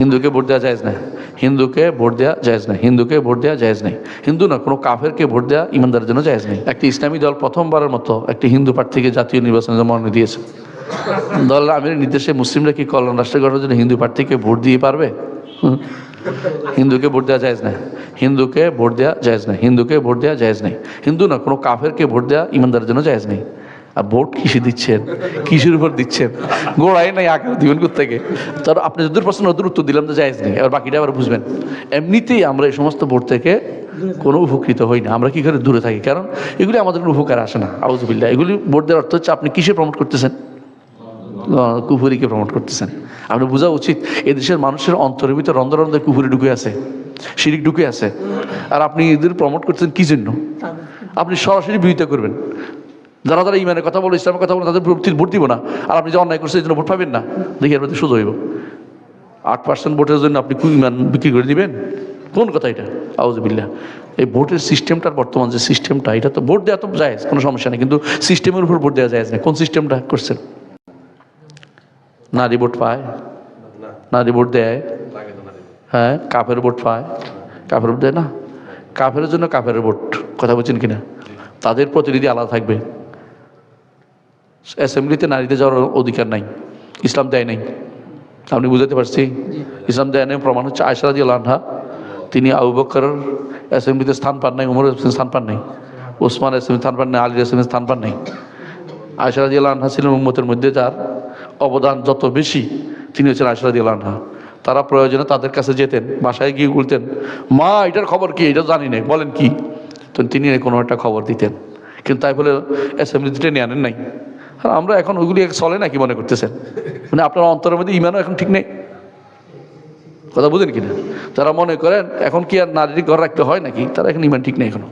হিন্দুকে ভোট দেওয়া জায়েজ না, হিন্দুকে ভোট দেওয়া জায়েজ নাই, হিন্দুকে ভোট দেওয়া জায়েজ নাই। হিন্দু না, কোনো কাফেরকে ভোট দেওয়া ইমানদারের জন্য জায়েজ নেই। একটি ইসলামী দল প্রথমবারের মতো একটি হিন্দু প্রার্থীকে জাতীয় নির্বাচনে মনোনয়ন দিয়েছে। দল আমিরের নির্দেশে মুসলিমরা কি কল্যাণ রাষ্ট্র গঠনের জন্য হিন্দু প্রার্থীকে ভোট দিয়ে পারবে? হিন্দুকে ভোট দেওয়া জায়েজ না, হিন্দুকে ভোট দেওয়া জায়েজ নাই, হিন্দুকে ভোট দেওয়া জায়েজ নাই। হিন্দু না, কোনো কাফেরকে ভোট দেওয়া ইমানদারের জন্য জায়েজ নেই। আর ভোট কিসে দিচ্ছেন, কিসের উপর দিচ্ছেন? গোড়াই নাই, আকার দিবেন কোত্থেকে? তার আপনি যদুর প্রশ্ন ওদের উত্তর দিলাম তো জায়েজ নেই, এবার বাকিটা আবার বুঝবেন। এমনিতেই আমরা এই সমস্ত ভোট থেকে কোনো উপকৃত হই না। আমরা কি করে দূরে থাকি, কারণ এগুলি আমাদের কোনো উপকার আসে না। আউযুবিল্লাহ। এগুলি ভোট দেওয়ার অর্থ হচ্ছে আপনি কিসে প্রমোট করতেছেন? কুফুরিকে প্রমোট করতেছেন। আপনি বোঝা উচিত এদেশের মানুষের অন্তরের ভিতরে রন্ধে রন্ধে কুফুরি ঢুকে আছে, শিরিক ঢুকে আছে, আর আপনি এদের প্রমোট করতেছেন কি জন্য? আপনি সরাসরি বিরোধিতা করবেন। যারা যারা ইমানের কথা বলে, ইসলামের কথা বলে, তাদের ভোট দিব না। আর আপনি যে অন্যায় করছেন এই জন্য ভোট পাবেন না, দেখি এর প্রতি সোজা হইব। 8% ভোটের জন্য আপনি ইমান বিক্রি করে দিবেন? কোন কথা এটা? আউযুবিল্লাহ। এই ভোটের সিস্টেমটার বর্তমান যে সিস্টেমটা, এটা তো ভোট দেওয়া তো জায়েজ, কোনো সমস্যা নেই, কিন্তু সিস্টেমের উপর ভোট দেওয়া জায়েজ না। কোন সিস্টেমটা করছেন? নারী ভোট পায়, নারী ভোট দেয়, হ্যাঁ। কাফের ভোট পায়, কাফের ভোট দেয় না। কাফের জন্য কাফের ভোট, কথা বলছেন কিনা? তাদের প্রতিনিধি আলাদা থাকবে। অ্যাসেম্বলিতে নারীদের যাওয়ার অধিকার নাই, ইসলাম দেয় নাই। আপনি বুঝাতে পারছি? ইসলাম দেয় নাই প্রমাণ হচ্ছে আয়েশা রাদিয়াল্লাহু আনহা, তিনি আবু বকরের অ্যাসেম্বলিতে স্থান পান নাই, উমরের স্থান পান নাই, ওসমান অ্যাসেম্বলি স্থান পান নাই, আলীর অ্যাসেম্বলি স্থান পান নাই। আয়েশা রাদিয়াল্লাহু আনহা ছিলেন উম্মতের মধ্যে যার অবদান যত বেশি, তিনি হচ্ছেন আয়েশা রাদিয়াল্লাহু আনহা। তারা প্রয়োজনে তাদের কাছে যেতেন, বাসায় গিয়ে বলতেন, মা এটার খবর কি, এটা জানি না, বলেন কি। তো তিনি কোনো একটা খবর দিতেন, কিন্তু তাই বলে অ্যাসেম্বলিতে টেনে আনেন নাই। আর আমরা এখন ওইগুলি চলে না কি মনে করতেছেন? মানে আপনার অন্তরের মধ্যে ইমানও এখন ঠিক নেই, কথা বুঝেন কিনা? যারা মনে করেন এখন কি আর নারীর ঘর রাখতে হয় নাকি, তারা এখন ইমান ঠিক নেই এখনো।